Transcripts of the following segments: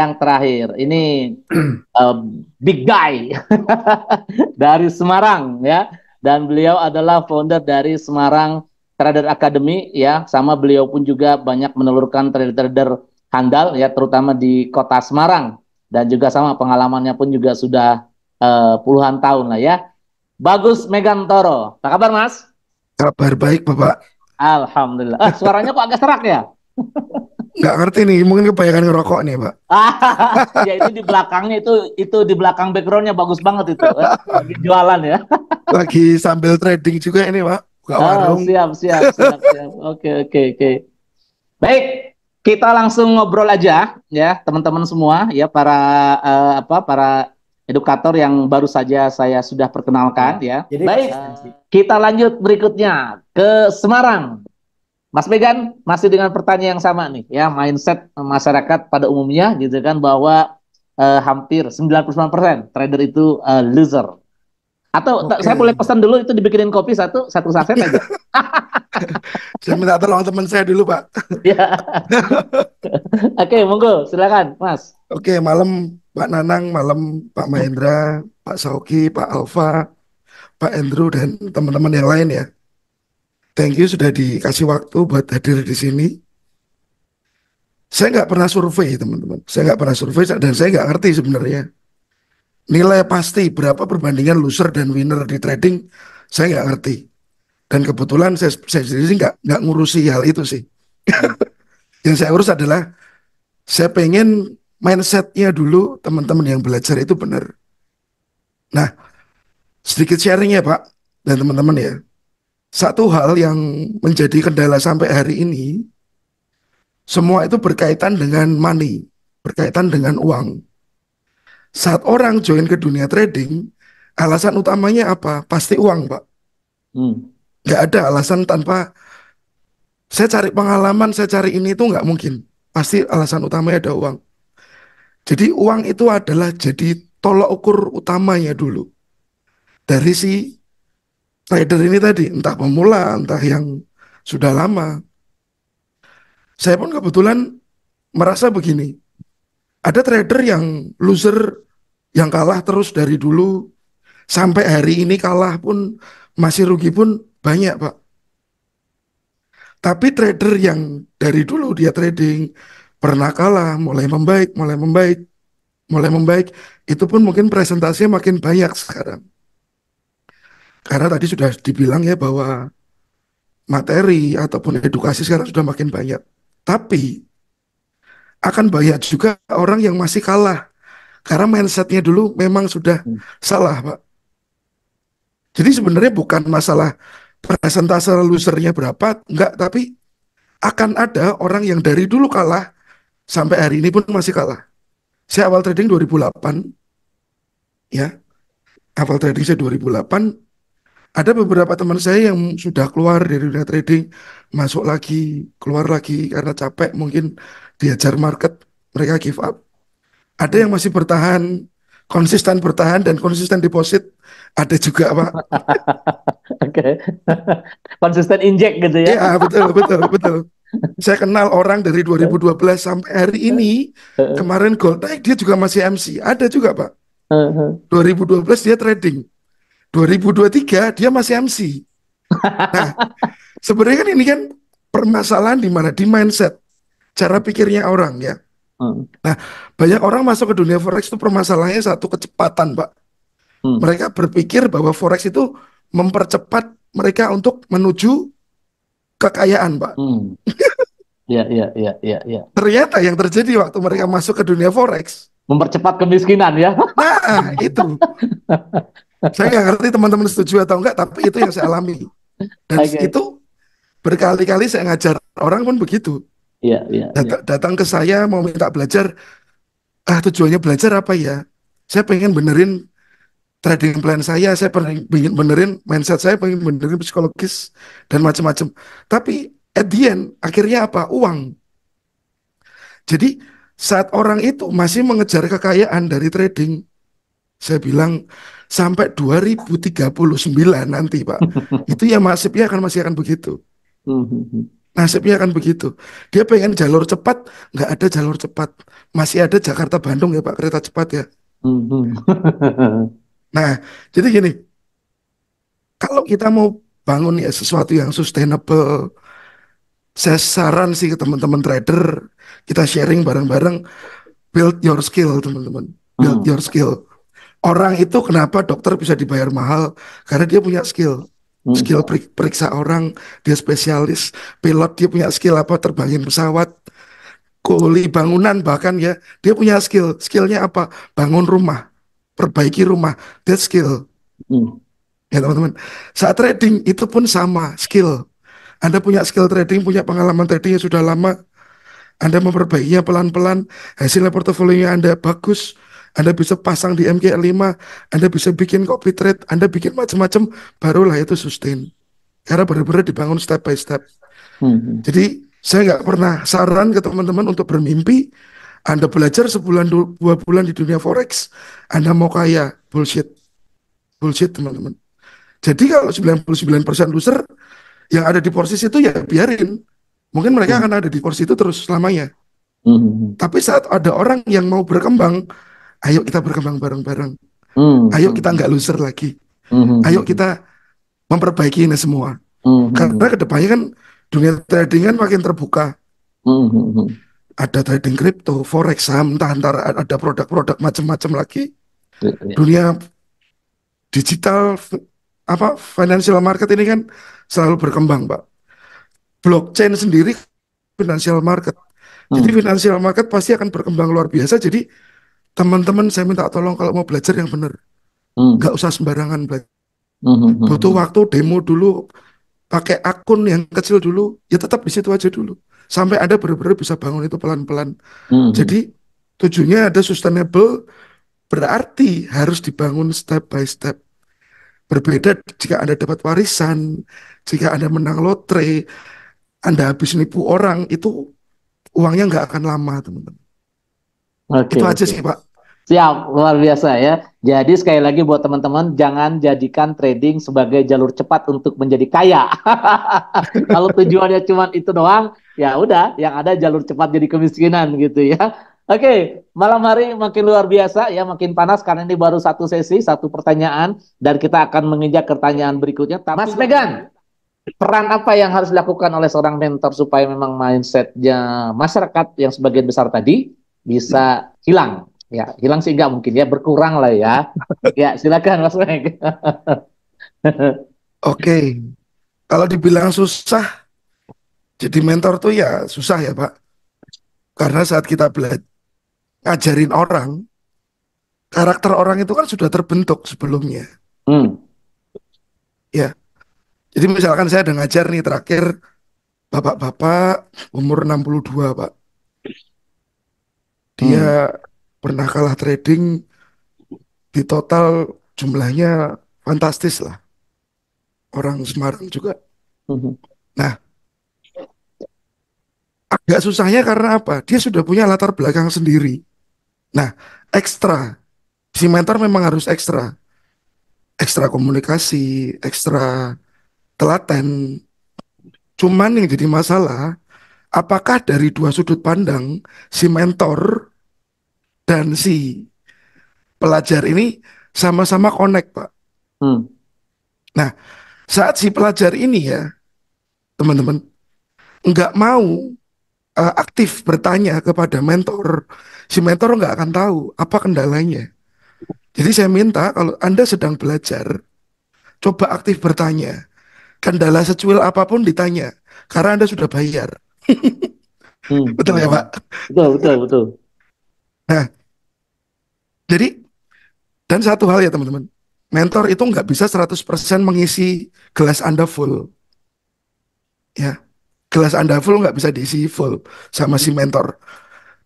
yang terakhir. Ini big guy dari Semarang ya. Dan beliau adalah founder dari Semarang Trader Academy ya. Sama beliau pun juga banyak menelurkan trader-trader handal ya, terutama di kota Semarang. Dan juga sama pengalamannya pun juga sudah puluhan tahun lah ya. Bagus Megantoro. Apa kabar Mas? Kabar baik, Bapak. Alhamdulillah. Suaranya kok agak serak ya? Nggak ngerti nih, mungkin kebanyakan ngerokok nih, Pak. Ya itu di belakangnya itu di belakang backgroundnya bagus banget itu. Lagi jualan ya. Lagi sambil trading juga ini, Pak. Buka Oh, warung. siap, siap, siap, siap. Oke, oke, oke. Baik, kita langsung ngobrol aja ya, teman-teman semua ya, para edukator yang baru saja saya sudah perkenalkan ya. Jadi Baik, konsistensi. kita lanjut berikutnya ke Semarang. Mas Megan masih dengan pertanyaan yang sama nih ya, mindset masyarakat pada umumnya gitu kan, bahwa hampir 99% trader itu loser. Atau saya boleh Oke. pesan dulu itu dibikinin kopi satu satu saset aja. Saya minta tolong teman saya dulu, Pak. Ya. Oke, monggo silakan, Mas. Oke, malam Pak Nanang, malam Pak Mahendra, Pak Sauki, Pak Alfa, Pak Andrew, dan teman-teman yang lain ya. Thank you sudah dikasih waktu buat hadir di sini. Saya nggak pernah survei, teman-teman. Saya nggak pernah survei dan saya nggak ngerti sebenarnya nilai pasti berapa perbandingan loser dan winner di trading. Saya nggak ngerti. Dan kebetulan saya sendiri sih nggak ngurusi hal itu sih. Yang saya urus adalah saya pengen mindsetnya dulu teman-teman yang belajar itu benar. Nah, sedikit sharing ya Pak dan teman-teman ya. Satu hal yang menjadi kendala sampai hari ini, semua itu berkaitan dengan money, berkaitan dengan uang. Saat orang join ke dunia trading, alasan utamanya apa? Pasti uang, Pak. Hmm. Nggak ada alasan tanpa saya cari pengalaman, saya cari ini itu nggak mungkin. Pasti alasan utamanya ada uang. Jadi uang itu adalah jadi tolok ukur utamanya dulu. Dari si trader ini tadi, entah pemula, entah yang sudah lama. Saya pun kebetulan merasa begini. Ada trader yang loser, yang kalah terus dari dulu, sampai hari ini kalah pun, masih rugi pun banyak, Pak. Tapi trader yang dari dulu dia trading, pernah kalah, mulai membaik, mulai membaik, mulai membaik, itu pun mungkin presentasinya makin banyak sekarang. Karena tadi sudah dibilang ya bahwa materi ataupun edukasi sekarang sudah makin banyak. Tapi akan banyak juga orang yang masih kalah. Karena mindsetnya dulu memang sudah Hmm. salah, Pak. Jadi sebenarnya bukan masalah persentase losernya berapa, enggak, tapi akan ada orang yang dari dulu kalah, sampai hari ini pun masih kalah. Saya awal trading 2008, ya. Awal trading saya 2008, ada beberapa teman saya yang sudah keluar dari dunia trading, masuk lagi, keluar lagi karena capek mungkin diajar market, mereka give up. Ada yang masih bertahan dan konsisten deposit, ada juga, Pak. Oke. Konsisten injek gitu ya. Iya, betul, betul, betul. Saya kenal orang dari 2012 sampai hari ini, kemarin gold naik, dia juga masih MC. Ada juga, Pak. 2012 dia trading. 2023 dia masih MC. Nah, sebenarnya kan ini kan permasalahan di mana? Di mindset, cara pikirnya orang ya. Hmm. Nah, banyak orang masuk ke dunia forex itu permasalahannya satu kecepatan, Pak. Hmm. Mereka berpikir bahwa forex itu mempercepat mereka untuk menuju kekayaan, Pak. Hmm. Ya, ya, ya, ya, ya. Ternyata yang terjadi waktu mereka masuk ke dunia forex, Mempercepat kemiskinan ya. nah itu saya nggak ngerti teman-teman setuju atau enggak, tapi itu yang saya alami. Dan Oke. itu berkali-kali saya ngajar orang pun begitu. Ya, ya, ya. Datang ke saya mau minta belajar, tujuannya belajar apa ya? Saya pengen benerin trading plan saya pengen benerin mindset saya, pengen benerin psikologis dan macam-macam. Tapi at the end, akhirnya apa? Uang. Jadi saat orang itu masih mengejar kekayaan dari trading, saya bilang sampai 2039 nanti, Pak. Itu ya masih akan begitu. Hmm, hmm, hmm. Nasibnya kan begitu. Dia pengen jalur cepat, nggak ada jalur cepat. Masih ada Jakarta Bandung ya Pak, kereta cepat ya. Mhm. Nah, jadi gini, kalau kita mau bangun ya sesuatu yang sustainable, saya saran sih ke teman-teman trader, kita sharing bareng-bareng, build your skill teman-teman. Build Hmm. your skill. Orang itu kenapa dokter bisa dibayar mahal? Karena dia punya skill. Skill Hmm. periksa orang, dia spesialis. Pilot dia punya skill apa? Terbangin pesawat. Kuli bangunan bahkan ya, dia punya skill. Skillnya apa? Bangun rumah, perbaiki rumah. That skill. Hmm. Ya teman-teman. Saat trading itu pun sama skill. Anda punya skill trading, punya pengalaman trading yang sudah lama, Anda memperbaikinya pelan-pelan, hasilnya portofolionya Anda bagus, Anda bisa pasang di MK5, Anda bisa bikin copy trade, Anda bikin macam-macam, barulah itu sustain. Karena benar-benar dibangun step by step. Hmm. Jadi saya nggak pernah saran ke teman-teman untuk bermimpi, Anda belajar sebulan, 2 bulan di dunia Forex, Anda mau kaya, bullshit. Bullshit teman-teman. Jadi kalau 99% loser yang ada di posisi itu ya biarin. Mungkin mereka Hmm. akan ada di porsi itu terus selamanya. Hmm. Tapi saat ada orang yang mau berkembang, ayo kita berkembang bareng-bareng. Hmm. Ayo kita Hmm. nggak loser lagi. Hmm. Ayo Hmm. kita memperbaiki ini semua. Karena Hmm. kedepannya kan dunia trading kan makin terbuka. Hmm. Hmm. Ada trading kripto, forex, saham, entah antara ada produk-produk macam-macam lagi. Ya. Dunia digital, apa financial market ini kan selalu berkembang, Pak. Blockchain sendiri financial market. Jadi Hmm. financial market pasti akan berkembang luar biasa. Jadi teman-teman saya minta tolong kalau mau belajar yang benar. Nggak Hmm. usah sembarangan belajar. Hmm. Butuh Hmm. waktu demo dulu, pakai akun yang kecil dulu, ya tetap di situ aja dulu. Sampai Anda benar-benar bisa bangun itu pelan-pelan. Hmm. Jadi tujuannya ada sustainable, berarti harus dibangun step by step. Berbeda jika Anda dapat warisan, jika Anda menang lotre, Anda habis nipu orang, itu uangnya nggak akan lama, teman-teman. Oke, Itu aja oke. sih, Pak. Siap, luar biasa ya. Jadi sekali lagi buat teman-teman, jangan jadikan trading sebagai jalur cepat untuk menjadi kaya. Kalau tujuannya cuma itu doang, ya udah, yang ada jalur cepat jadi kemiskinan gitu ya. Oke, malam hari makin luar biasa ya, makin panas karena ini baru satu sesi, satu pertanyaan, dan kita akan menginjak ke pertanyaan berikutnya. Mas Megan, peran apa yang harus dilakukan oleh seorang mentor supaya memang mindsetnya masyarakat yang sebagian besar tadi bisa hilang? Ya, hilang sih nggak mungkin ya, berkurang lah ya. Ya, silakan Mas Meg. Oke, kalau dibilang susah, jadi mentor tuh ya susah ya, Pak. Karena saat kita belajar ngajarin orang, karakter orang itu kan sudah terbentuk sebelumnya. Hmm. Ya, jadi misalkan saya ada ngajar nih terakhir, bapak-bapak umur 62, Pak. Hmm. Dia pernah kalah trading di total jumlahnya fantastis lah. Orang Semarang juga. Hmm. Nah, agak susahnya karena apa? Dia sudah punya latar belakang sendiri. Nah, ekstra. Si mentor memang harus ekstra. Ekstra komunikasi, ekstra telaten. Cuman yang jadi masalah, apakah dari dua sudut pandang, si mentor dan si pelajar ini sama-sama connect, Pak. Hmm. Nah, saat si pelajar ini ya, teman-teman, nggak mau aktif bertanya kepada mentor, si mentor nggak akan tahu apa kendalanya. Jadi saya minta kalau Anda sedang belajar, coba aktif bertanya. Kendala secuil apapun ditanya, karena Anda sudah bayar. Hmm. Betul Hmm. ya, Hmm. Pak? Betul, betul, betul. Nah, jadi, dan satu hal ya teman-teman, mentor itu nggak bisa 100% mengisi gelas Anda full. Ya, gelas Anda full nggak bisa diisi full sama si mentor.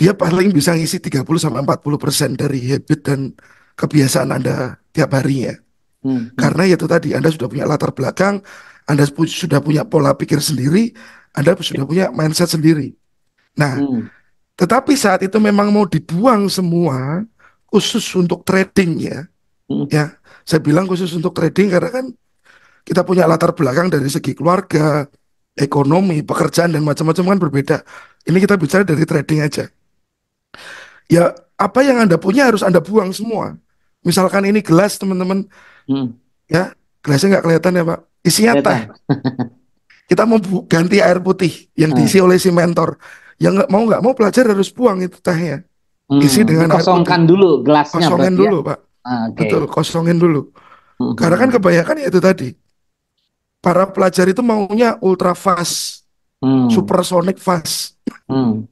Dia paling bisa ngisi 30-40% dari habit dan kebiasaan Anda tiap harinya. Hmm. Hmm. Karena ya itu tadi, Anda sudah punya latar belakang, Anda sudah punya pola pikir sendiri, Anda sudah punya mindset sendiri. Nah, Hmm. tetapi saat itu memang mau dibuang semua, khusus untuk trading ya, Hmm. ya, saya bilang khusus untuk trading karena kan kita punya latar belakang dari segi keluarga, ekonomi, pekerjaan dan macam-macam kan berbeda. Ini kita bicara dari trading aja. Ya, apa yang Anda punya harus Anda buang semua. Misalkan ini gelas, teman-teman, Hmm, ya, gelasnya nggak kelihatan ya, Pak. Isinya teh. kelihatan. Kita mau ganti air putih yang diisi Hmm, oleh si mentor. Yang nggak mau pelajar harus buang itu tehnya. Isi dengan air putih. dikosongkan dulu gelasnya Kosongin berarti ya. dulu, Pak. Ah, oke. Betul, kosongin dulu. Hmm, Karena kan hmm, kebanyakan ya itu tadi. Para pelajar itu maunya ultra fast, hmm, supersonic fast. hmm,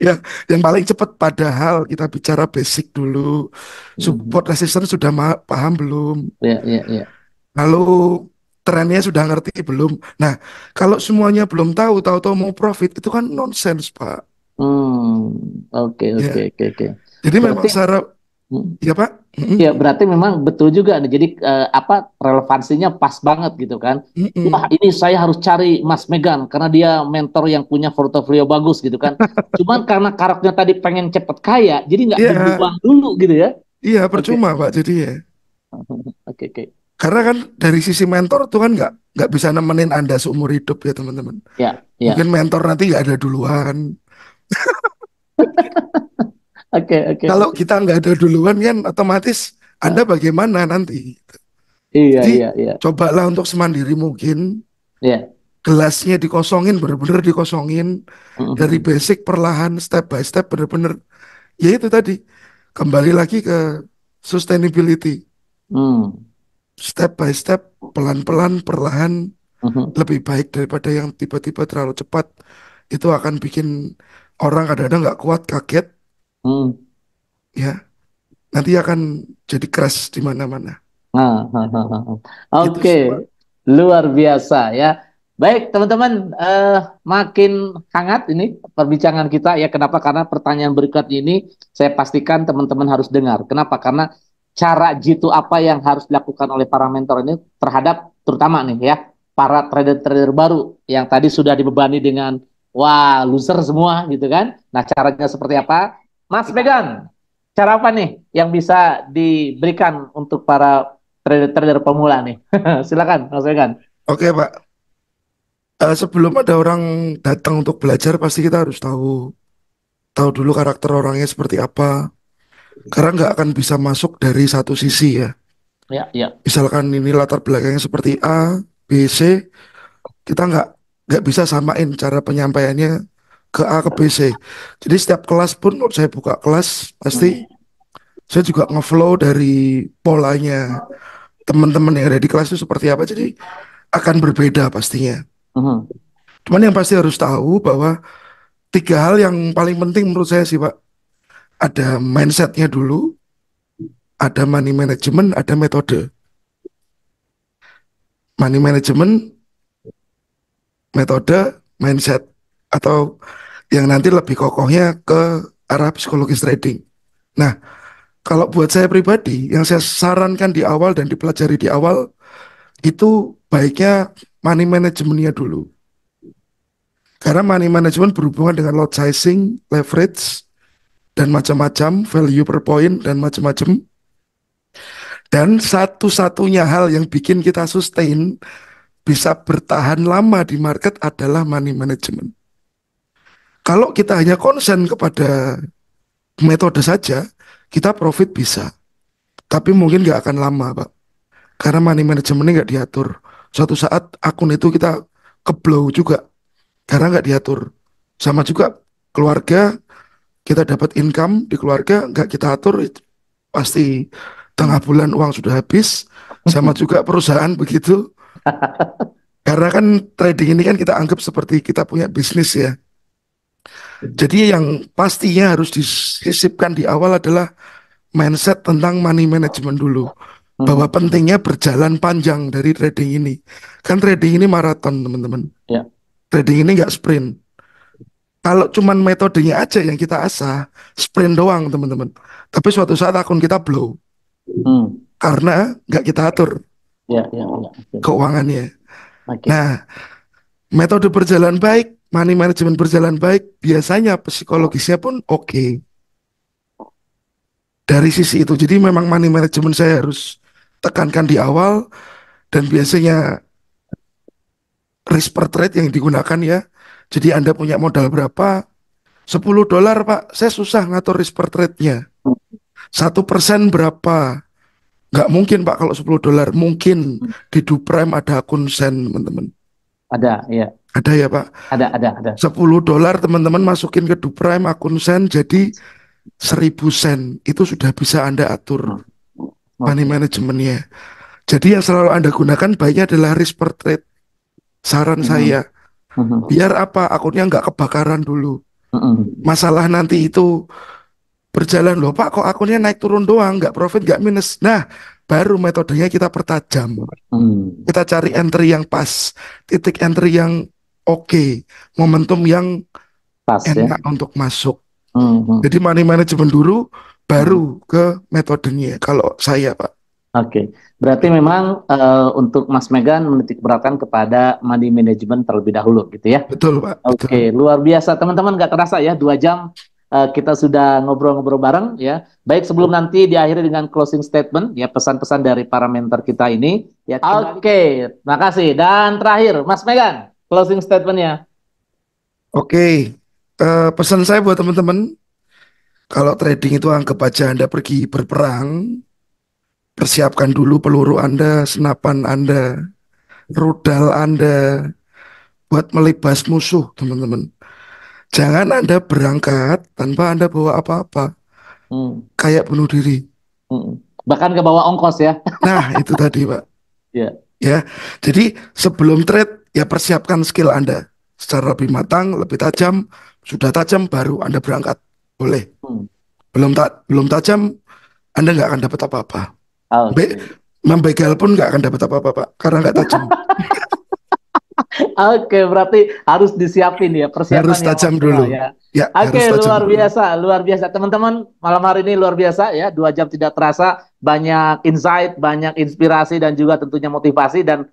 Ya, yang paling cepat padahal kita bicara basic dulu. hmm. Support resistance sudah paham belum? Ya, ya, ya. Lalu trennya sudah ngerti belum? Nah, kalau semuanya belum tahu, tahu-tahu mau profit, itu kan nonsens, Pak. Oke, oke, Ya, oke, oke. jadi memang Berarti, secara, hmm, ya Pak. ya berarti memang betul juga nih. Jadi apa relevansinya pas banget gitu kan? Wah, Mm-mm. ini saya harus cari Mas Megan karena dia mentor yang punya portofolio bagus gitu kan. Cuman karena karakternya tadi pengen cepet kaya, jadi nggak Iya, dibuang dulu gitu ya. iya Oke, percuma Pak. Jadi ya, oke, oke. karena kan dari sisi mentor tuh kan nggak bisa nemenin Anda seumur hidup ya teman-teman. Ya, ya. Mungkin mentor nanti nggak ada duluan. Oke, oke. Kalau kita nggak ada duluan kan otomatis Anda Nah, bagaimana nanti? iya, Jadi iya, iya. cobalah untuk semandiri mungkin, Iya. gelasnya dikosongin, bener-bener dikosongin dari Mhm. basic perlahan, step by step, bener-bener. Ya itu tadi, kembali lagi ke sustainability, Hmm. step by step, pelan-pelan, perlahan, Mhm. lebih baik daripada yang tiba-tiba terlalu cepat. Itu akan bikin orang kadang-kadang nggak kuat, kaget, Hmm. ya. Nanti akan jadi crash di mana-mana. Nah. Itu Oke, sih, Pak. luar biasa ya. Baik, teman-teman, makin hangat ini perbincangan kita ya. Kenapa? Karena pertanyaan berikut ini saya pastikan teman-teman harus dengar. Kenapa? Karena cara jitu apa yang harus dilakukan oleh para mentor ini terhadap terutama nih ya para trader-trader baru yang tadi sudah dibebani dengan wah loser semua gitu kan. Nah, caranya seperti apa? Mas Megan, cara apa nih yang bisa diberikan untuk para trader-trader pemula nih? Silakan, Mas Megan. Oke, Pak. Sebelum ada orang datang untuk belajar, pasti kita harus tahu dulu karakter orangnya seperti apa. Karena nggak akan bisa masuk dari satu sisi ya. Ya, ya. Misalkan ini latar belakangnya seperti A, B, C, kita nggak bisa samain cara penyampaiannya ke A ke B, C. Jadi setiap kelas pun kalau saya buka kelas, pasti Hmm. saya juga ngeflow dari polanya teman-teman yang ada di kelas itu seperti apa. Jadi akan berbeda pastinya. Mhm. Cuman yang pasti harus tahu bahwa tiga hal yang paling penting menurut saya sih Pak. Ada mindsetnya dulu, ada money management, ada metode. Money management, metode, mindset. Atau yang nanti lebih kokohnya ke arah psikologis trading. Nah, kalau buat saya pribadi, yang saya sarankan di awal dan dipelajari di awal, itu baiknya money managementnya dulu. Karena money management berhubungan dengan lot sizing, leverage, dan macam-macam, value per point, dan macam-macam. Dan satu-satunya hal yang bikin kita sustain, bisa bertahan lama di market adalah money management. Kalau kita hanya konsen kepada metode saja, kita profit bisa. Tapi mungkin nggak akan lama, Pak. Karena money managementnya nggak diatur. Suatu saat akun itu kita keblow juga. Karena nggak diatur. Sama juga keluarga, kita dapat income di keluarga, nggak kita atur, pasti tengah bulan uang sudah habis. Sama juga perusahaan begitu. Karena kan trading ini kan kita anggap seperti kita punya bisnis ya. Jadi yang pastinya harus disisipkan di awal adalah mindset tentang money management dulu. Bahwa Mhm. pentingnya berjalan panjang dari trading ini. Kan trading ini maraton teman-teman. Ya. Trading ini nggak sprint. Kalau cuman metodenya aja yang kita asah, sprint doang teman-teman. Tapi suatu saat akun kita blow. Hmm. Karena nggak kita atur Ya, ya, ya. Oke. keuangannya. Oke. Nah, metode berjalan baik, money management berjalan baik, biasanya psikologisnya pun oke. Dari sisi itu. Jadi memang money management saya harus tekankan di awal dan biasanya risk per trade yang digunakan ya. Jadi Anda punya modal berapa? $10 Pak, saya susah ngatur risk per trade-nya. 1% berapa? Nggak mungkin Pak kalau $10. Mungkin di Duprime ada akun sen teman-teman. Ada, ya. Ada ya Pak? Ada. $10 teman-teman masukin ke Duprime akun sen jadi 1.000 sen. Itu sudah bisa Anda atur money Oke. manajemennya. Jadi yang selalu Anda gunakan baiknya adalah risk per trade. Saran Mhm. saya, Mhm. biar apa? Akunnya nggak kebakaran dulu. Mhm. Masalah nanti itu berjalan loh Pak, kok akunnya naik turun doang, nggak profit, nggak minus. Nah, baru metodenya kita pertajam. Mhm. Kita cari entry yang pas, titik entry yang oke, momentum yang Pas ya. enak untuk masuk. Mhm. Jadi money management dulu, Mhm. baru ke metodenya. Kalau saya Pak, Oke, berarti memang untuk Mas Megan menitik beratkan kepada money management terlebih dahulu gitu ya. betul Pak, betul. Oke, luar biasa teman-teman, nggak terasa ya 2 jam kita sudah ngobrol-ngobrol bareng ya. Baik, sebelum nanti diakhiri dengan closing statement ya, pesan-pesan dari para mentor kita ini ya. Oke, makasih. Dan terakhir Mas Megan, closing statementnya. Oke, pesan saya buat teman-teman, kalau trading itu anggap aja Anda pergi berperang, persiapkan dulu peluru Anda, senapan Anda, rudal Anda, buat melibas musuh, teman-teman. Jangan Anda berangkat tanpa Anda bawa apa-apa, Hmm, kayak bunuh diri. hmm. Bahkan ke bawah ongkos ya. Nah, itu tadi, Pak. Ya. Ya, jadi sebelum trade, ya persiapkan skill Anda secara lebih matang, lebih tajam. Sudah tajam, baru Anda berangkat. Boleh. Hmm. Belum tajam, Anda nggak akan dapat apa-apa. Be Oke. Membegal pun nggak akan dapat apa-apa, Pak, karena nggak tajam. Oke, berarti harus disiapin ya, persiapan Harus yang tajam optimal dulu. ya. Ya, Oke, harus tajam luar dulu. biasa, luar biasa. Teman-teman, malam hari ini luar biasa ya, 2 jam tidak terasa, banyak insight, banyak inspirasi dan juga tentunya motivasi dan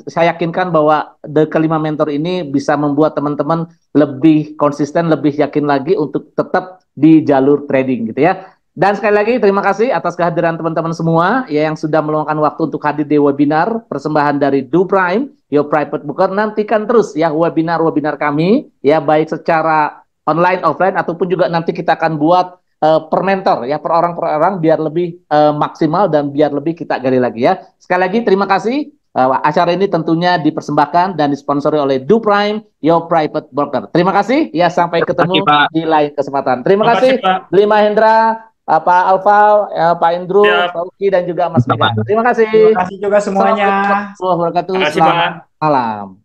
saya yakinkan bahwa kelima mentor ini bisa membuat teman-teman lebih konsisten, lebih yakin lagi untuk tetap di jalur trading gitu ya. Dan sekali lagi terima kasih atas kehadiran teman-teman semua ya yang sudah meluangkan waktu untuk hadir di webinar persembahan dari Do Prime, Your Private Booker. Nantikan terus ya webinar-webinar kami ya, baik secara online, offline, ataupun juga nanti kita akan buat per mentor ya, per orang biar lebih maksimal dan biar lebih kita gali lagi ya. Sekali lagi terima kasih. Acara ini tentunya dipersembahkan dan disponsori oleh Do Prime, Your Private Broker. Terima kasih ya, sampai Terima kasih, ketemu Pak. di lain kesempatan. Terima Terima kasih, kasih Pak. Bli Mahendra, Pak Alfa, Pak Indro, Siap. Sauki, dan juga Mas Pak. Megan. Terima Terima kasih. kasih juga semuanya. Assalamualaikum warahmatullahi wabarakatuh. Terima kasih, Pak. Selamat malam.